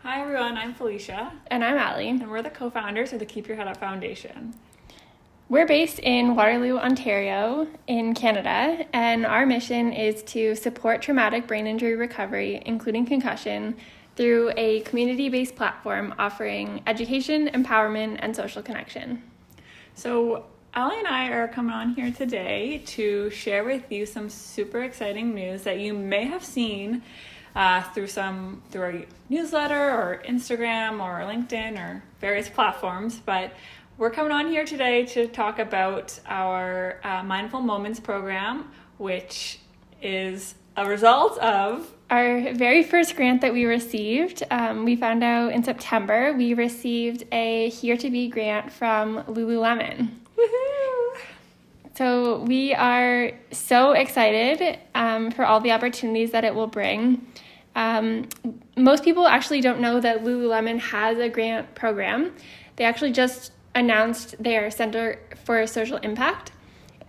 Hi everyone, I'm Felicia. And I'm Allie. And we're the co-founders of the Keep Your Head Up Foundation. We're based in Waterloo, Ontario, in Canada, and our mission is to support traumatic brain injury recovery, including concussion, through a community-based platform offering education, empowerment, and social connection. So Allie and I are coming on here today to share with you some super exciting news that you may have seen through our newsletter or Instagram or LinkedIn or various platforms. But we're coming on here today to talk about our Mindful Moments program, which is a result of our very first grant that we received. We found out in September we received a Here to Be grant from Lululemon. Woohoo! So we are so excited for all the opportunities that it will bring. Most people actually don't know that Lululemon has a grant program. They actually just announced their Center for Social Impact.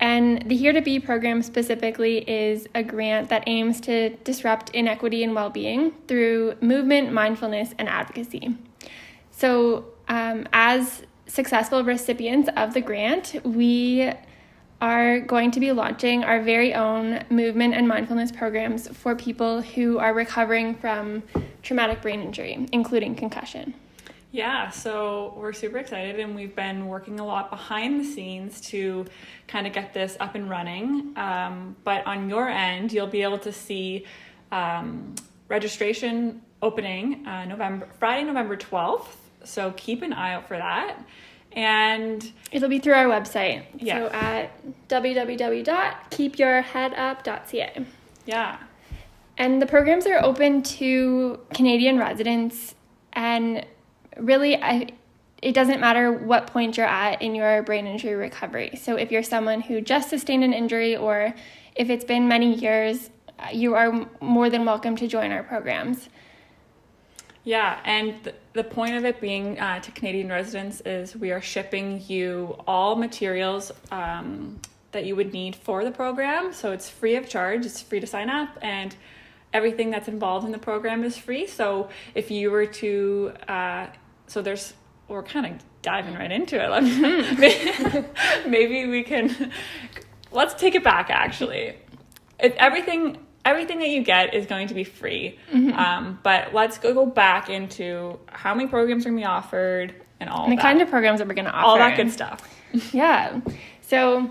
And the Here to Be program specifically is a grant that aims to disrupt inequity and well-being through movement, mindfulness, and advocacy. So as successful recipients of the grant, we are going to be launching our very own movement and mindfulness programs for people who are recovering from traumatic brain injury, including concussion. Yeah, so we're super excited, and we've been working a lot behind the scenes to kind of get this up and running. But on your end, you'll be able to see registration opening Friday, November 12th. So keep an eye out for that. And it'll be through our website. Yeah. So at www.keepyourheadup.ca. Yeah. And the programs are open to Canadian residents, and really it doesn't matter what point you're at in your brain injury recovery. So if you're someone who just sustained an injury, or if it's been many years, you are more than welcome to join our programs. Yeah, and the point of it being to Canadian residents is we are shipping you all materials that you would need for the program. So it's free of charge, it's free to sign up, and everything that's involved in the program is free. So if you were to, we're kind of diving right into it. Maybe we can, let's take it back actually. Everything that you get is going to be free. Mm-hmm. But let's go back into how many programs are going to be offered and all and the that. kind of programs that we're going to offer. All that good stuff. Yeah. So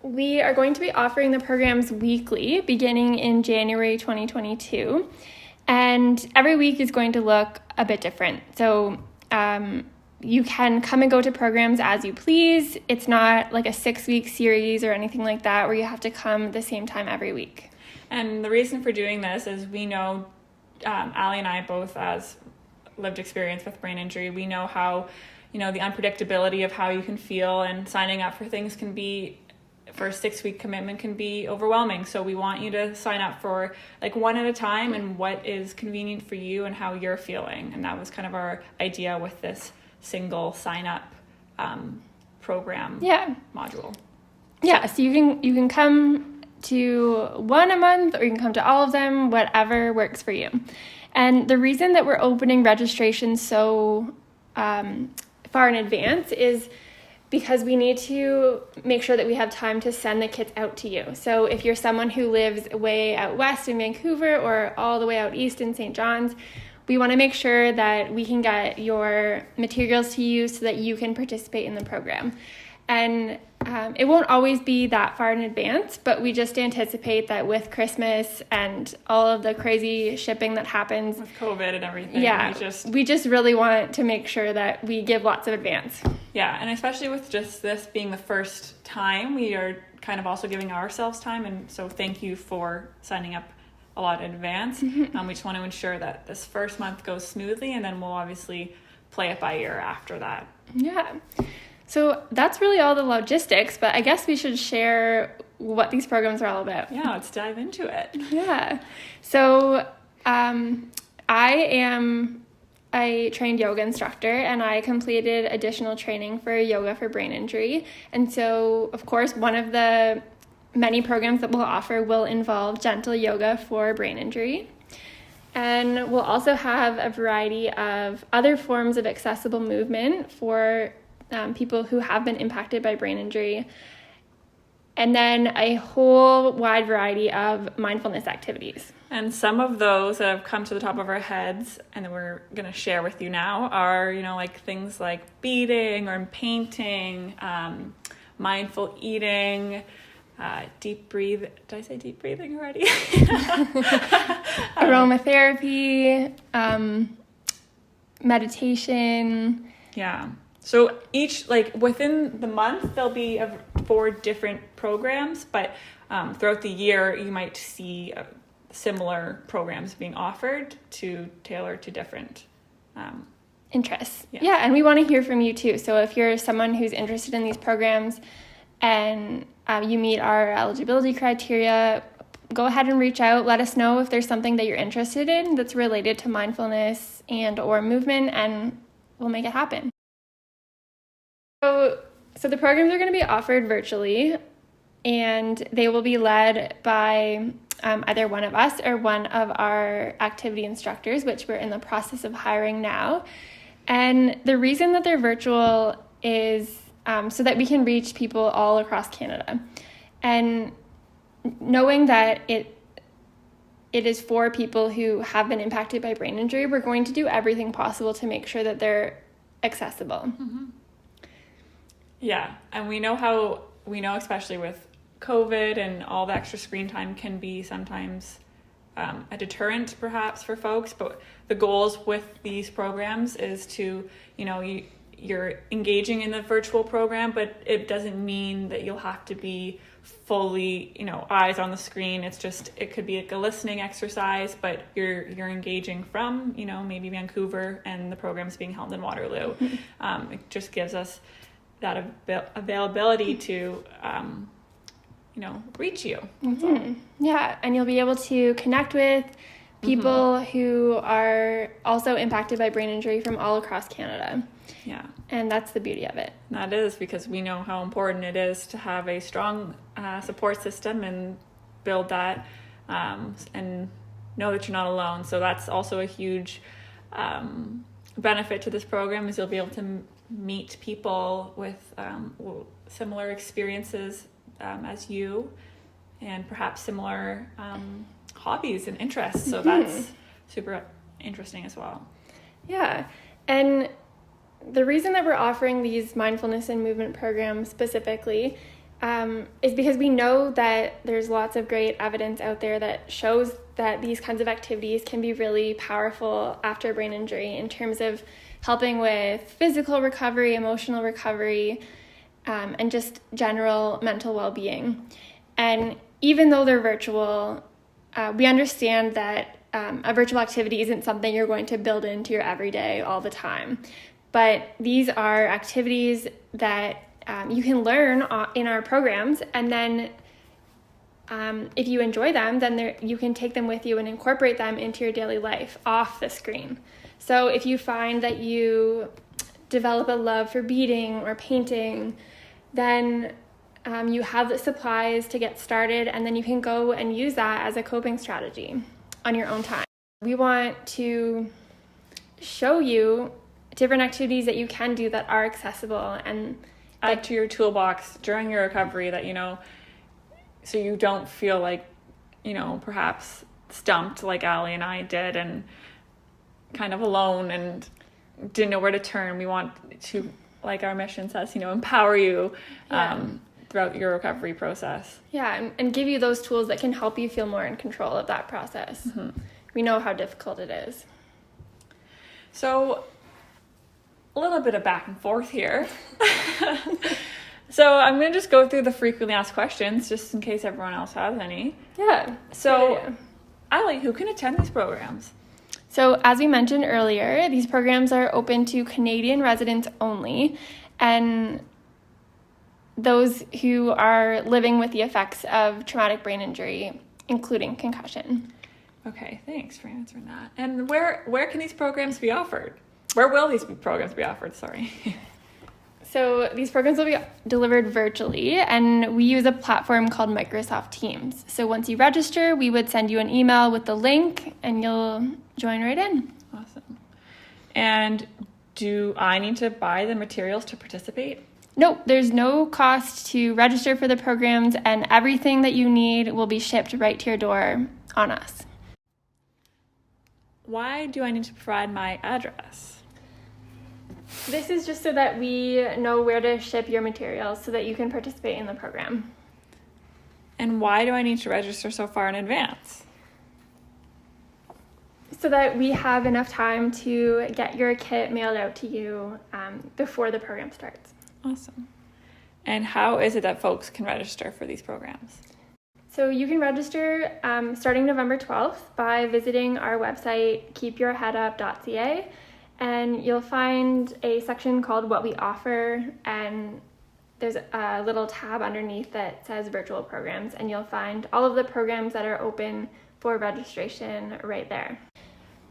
we are going to be offering the programs weekly beginning in January 2022. And every week is going to look a bit different. So you can come and go to programs as you please. It's not like a 6-week series or anything like that where you have to come the same time every week. And the reason for doing this is we know, Allie and I both as lived experience with brain injury, we know how, the unpredictability of how you can feel, and signing up for things can be, for a 6-week commitment can be overwhelming. So we want you to sign up for like one at a time and what is convenient for you and how you're feeling. And that was kind of our idea with this single sign up program module. Yeah, so you can come to one a month, or you can come to all of them, whatever works for you. And the reason that we're opening registration so far in advance is because we need to make sure that we have time to send the kits out to you. So if you're someone who lives way out west in Vancouver or all the way out east in St. John's, we want to make sure that we can get your materials to you so that you can participate in the program. And it won't always be that far in advance, but we just anticipate that with Christmas and all of the crazy shipping that happens with COVID and everything, we just really want to make sure that we give lots of advance. Yeah, and especially with just this being the first time, we are kind of also giving ourselves time, and so thank you for signing up a lot in advance. Mm-hmm. We just want to ensure that this first month goes smoothly, and then we'll obviously play it by ear after that. Yeah. So that's really all the logistics, but I guess we should share what these programs are all about. Yeah, let's dive into it. Yeah. So I am a trained yoga instructor, and I completed additional training for yoga for brain injury. And so, of course, one of the many programs that we'll offer will involve gentle yoga for brain injury. And we'll also have a variety of other forms of accessible movement for people who have been impacted by brain injury. And then a whole wide variety of mindfulness activities. And some of those that have come to the top of our heads and that we're going to share with you now are, like things like beading or painting, mindful eating, deep breathe. Did I say deep breathing already? Aromatherapy, meditation. Yeah. So each, within the month, there'll be 4 different programs, but throughout the year, you might see similar programs being offered to tailor to different interests. Yeah, and we want to hear from you too. So if you're someone who's interested in these programs and you meet our eligibility criteria, go ahead and reach out. Let us know if there's something that you're interested in that's related to mindfulness and or movement, and we'll make it happen. So the programs are going to be offered virtually, and they will be led by either one of us or one of our activity instructors, which we're in the process of hiring now. And the reason that they're virtual is so that we can reach people all across Canada. And knowing that it is for people who have been impacted by brain injury, we're going to do everything possible to make sure that they're accessible. Mm-hmm. Yeah, and we know especially with COVID and all the extra screen time can be sometimes a deterrent perhaps for folks, but the goals with these programs is to, you're engaging in the virtual program, but it doesn't mean that you'll have to be fully, eyes on the screen. It's just, it could be like a listening exercise, but you're engaging from, maybe Vancouver, and the program's being held in Waterloo. It just gives us that availability to, reach you. Mm-hmm. Yeah, and you'll be able to connect with people who are also impacted by brain injury from all across Canada. Yeah. And that's the beauty of it. That is, because we know how important it is to have a strong support system and build that and know that you're not alone. So that's also a huge benefit to this program, is you'll be able to meet people with similar experiences as you, and perhaps similar hobbies and interests. So that's super interesting as well. Yeah. And the reason that we're offering these mindfulness and movement programs specifically is because we know that there's lots of great evidence out there that shows that these kinds of activities can be really powerful after brain injury in terms of helping with physical recovery, emotional recovery, and just general mental well-being. And even though they're virtual, we understand that a virtual activity isn't something you're going to build into your everyday all the time. But these are activities that you can learn in our programs, and then if you enjoy them, then you can take them with you and incorporate them into your daily life off the screen. So if you find that you develop a love for beading or painting, then you have the supplies to get started, and then you can go and use that as a coping strategy on your own time. We want to show you different activities that you can do that are accessible and add to your toolbox during your recovery, that so you don't feel like perhaps stumped like Allie and I did and kind of alone and didn't know where to turn. We want to, like our mission says, empower you throughout your recovery process. Yeah, and give you those tools that can help you feel more in control of that process. We know how difficult it is. So a little bit of back and forth here. So I'm going to just go through the frequently asked questions just in case everyone else has any. Yeah. So, Allie, who can attend these programs? So as we mentioned earlier, these programs are open to Canadian residents only, and those who are living with the effects of traumatic brain injury, including concussion. Okay, thanks for answering that. And where can these programs be offered? Where will these programs be offered? Sorry. So these programs will be delivered virtually, and we use a platform called Microsoft Teams. So once you register, we would send you an email with the link, and you'll join right in. Awesome. And do I need to buy the materials to participate? No, there's no cost to register for the programs, and everything that you need will be shipped right to your door on us. Why do I need to provide my address? This is just so that we know where to ship your materials so that you can participate in the program. And why do I need to register so far in advance? So that we have enough time to get your kit mailed out to you before the program starts. Awesome. And how is it that folks can register for these programs? So you can register starting November 12th by visiting our website, keepyourheadup.ca, and you'll find a section called What We Offer, and there's a little tab underneath that says Virtual Programs, and you'll find all of the programs that are open for registration right there.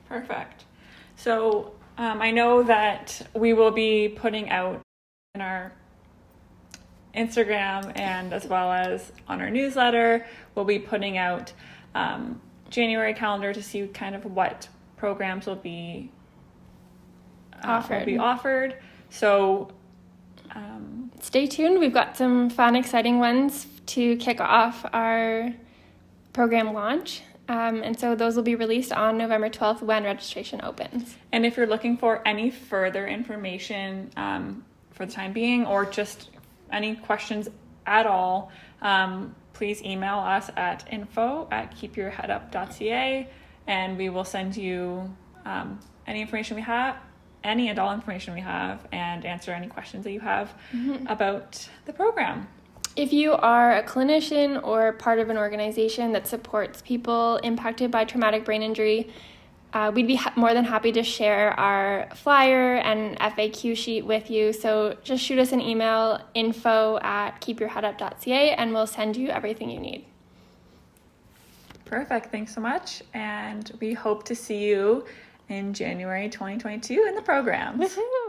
Perfect. So I know that we will be putting out in our Instagram and as well as on our newsletter, we'll be putting out January calendar to see kind of what programs will be offered. So stay tuned. We've got some fun, exciting ones to kick off our program launch. And so those will be released on November 12th when registration opens. And if you're looking for any further information for the time being, or just any questions at all, please email us at info@keepyourheadup.ca, and we will send you any information we have, any and all information we have, and answer any questions that you have about the program. If you are a clinician or part of an organization that supports people impacted by traumatic brain injury, we'd be more than happy to share our flyer and FAQ sheet with you. So just shoot us an email, info@keepyourheadup.ca, and we'll send you everything you need. Perfect. Thanks so much. And we hope to see you in January 2022 in the programs. Woohoo!